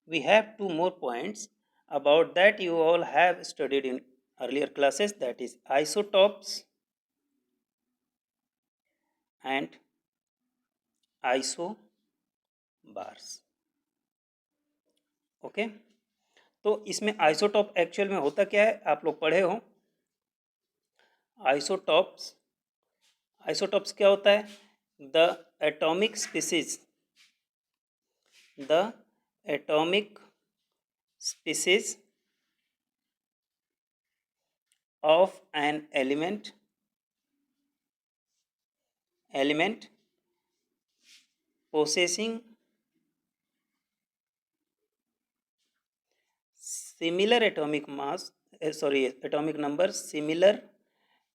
we have two more points about that you all have studied in earlier classes, that is isotopes and isobars. Okay, तो इसमें isotope actual में होता क्या है आप लोग पढ़े हो। आइसोटॉप्स आइसोटॉप्स क्या होता है? The atomic species the atomic species of an element possessing similar atomic mass atomic number, similar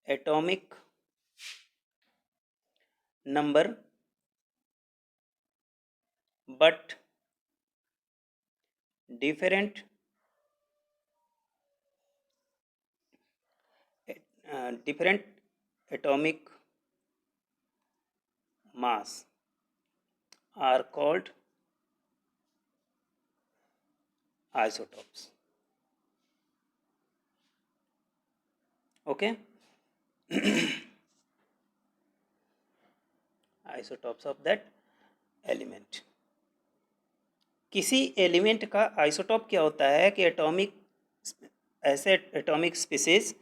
atomic number but different different atomic mass are called isotopes. Okay. Isotopes of that element. किसी element का isotope क्या होता है कि atomic species,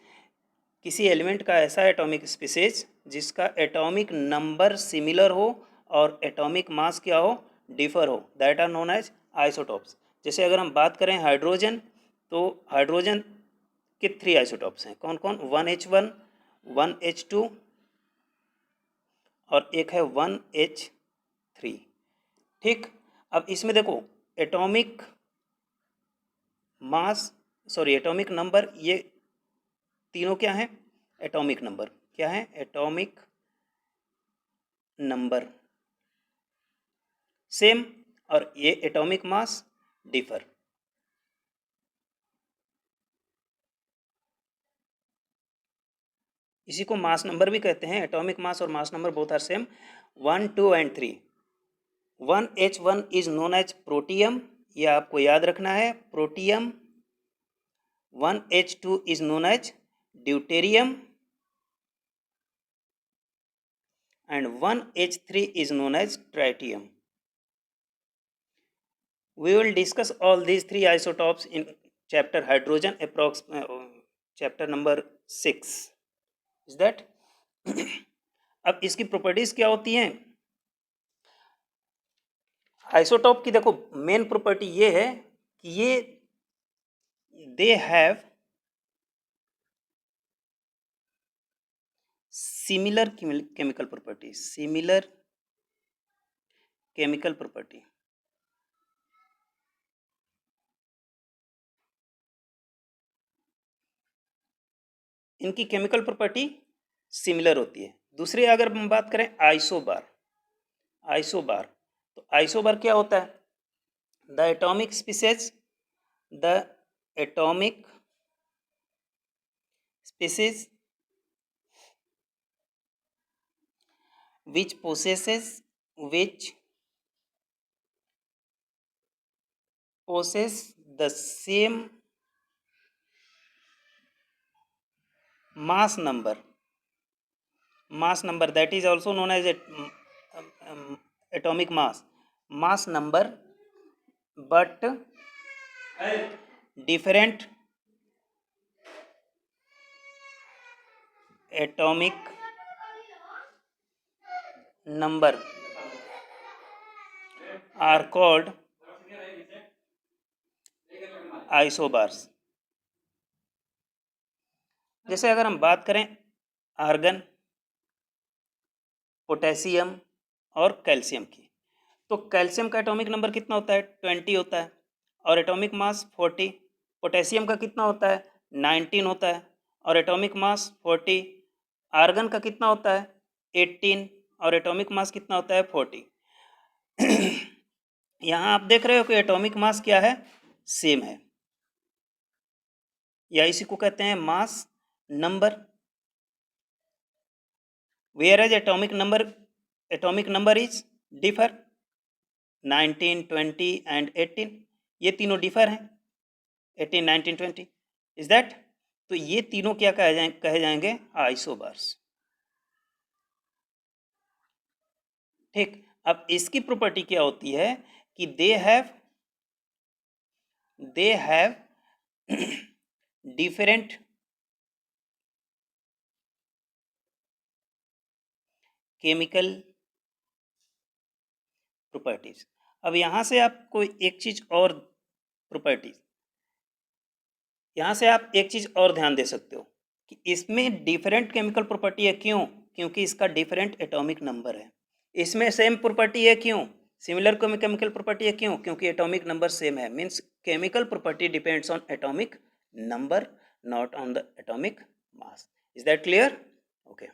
किसी element का ऐसा atomic species जिसका एटॉमिक नंबर सिमिलर हो और एटॉमिक मास क्या हो, डिफर हो, that are known as isotopes. जैसे अगर हम बात करें हाइड्रोजन, तो हाइड्रोजन के 3 आइसोटॉप्स हैं, कौन कौन? 1H1, 1H2 और एक है 1H3। ठीक, अब इसमें देखो एटॉमिक नंबर, ये तीनों क्या हैं? Atomic number. क्या है? एटॉमिक नंबर सेम, और ये एटॉमिक मास डिफर। इसी को मास नंबर भी कहते हैं। एटॉमिक मास और mass number both are same, 1, 2 and 3। 1H1 is known as protium, यह आपको याद रखना है, protium. 1H2 is known as deuterium and 1H3 is known as tritium. We will discuss all these 3 isotopes in chapter hydrogen, chapter number 6. Is that? अब इसकी properties क्या होती हैं? आइसोटॉप की देखो मेन प्रॉपर्टी ये है कि ये they have similar chemical property, इनकी केमिकल प्रॉपर्टी सिमिलर होती है। दूसरी अगर हम बात करें आइसोबार, तो आइसोबार क्या होता है? The atomic species which possess the same mass number, that is also known as atomic mass number but different atomic number are called isobars. जैसे अगर हम बात करें आर्गन, पोटेशियम और कैल्शियम की, तो कैल्शियम का एटॉमिक नंबर कितना होता है? 20 होता है और एटॉमिक मास 40। पोटेशियम का कितना होता है? 19 होता है और एटॉमिक मास 40। आर्गन का कितना होता है? 18 और एटॉमिक मास कितना होता है? 40। यहाँ आप देख रहे हो कि एटॉमिक मास क्या है? सेम है, या इसी को कहते हैं mass number. Whereas atomic number is differ 19, 20 and 18। ये तीनों डिफर हैं 18, 19, 20 इज दैट। तो ये तीनों क्या कहे जाएंगे आइसोबर्स। ठीक, अब इसकी प्रॉपर्टी क्या होती है कि they have different chemical properties. अब यहां से आपको एक चीज और प्रॉपर्टीज, यहां से आप एक चीज और ध्यान दे सकते हो कि इसमें डिफरेंट केमिकल प्रॉपर्टी है। क्यों? क्योंकि इसका डिफरेंट एटॉमिक नंबर है। इसमें सेम प्रॉपर्टी है। क्यों? सिमिलर केमिकल प्रॉपर्टी है। क्यों? क्योंकि एटॉमिक नंबर सेम है। Means chemical property depends on atomic number, not on the atomic mass. Is that clear? Okay.